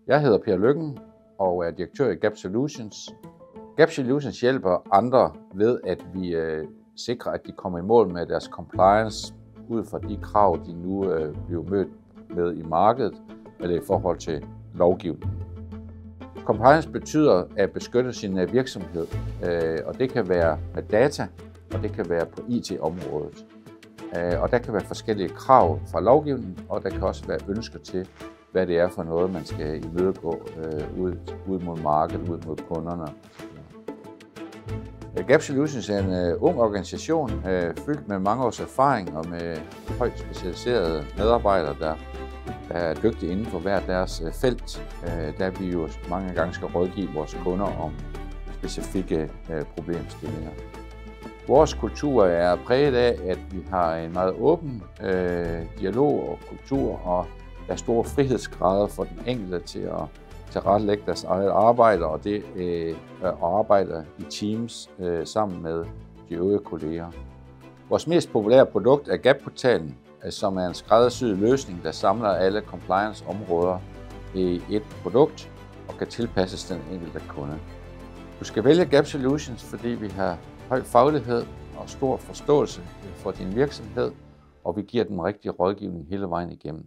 Jeg hedder Per Lykken og er direktør i Gap Solutions. Gap Solutions hjælper andre ved, at vi sikrer, at de kommer i mål med deres compliance ud fra de krav, de nu bliver mødt med i markedet, eller i forhold til lovgivningen. Compliance betyder at beskytte sin virksomhed, og det kan være med data, og det kan være på IT-området. Og der kan være forskellige krav fra lovgivningen, og der kan også være ønsker til, hvad det er for noget, man skal imødegå ud mod markedet, ud mod kunderne. Gap Solutions er en ung organisation, fyldt med mange års erfaring og med højt specialiserede medarbejdere, der er dygtige inden for hver deres felt, der vi jo mange gange skal rådgive vores kunder om specifikke problemstillinger. Vores kultur er præget af, at vi har en meget åben dialog og kultur, og der er store frihedsgrader for den enkelte til at tilrettelægge deres eget arbejde, og det at arbejde i teams sammen med de øvrige kolleger. Vores mest populære produkt er Gap-portalen, som er en skræddersyet løsning, der samler alle compliance-områder i et produkt og kan tilpasses den enkelte kunde. Du skal vælge Gap Solutions, fordi vi har høj faglighed og stor forståelse for din virksomhed, og vi giver den rigtige rådgivning hele vejen igennem.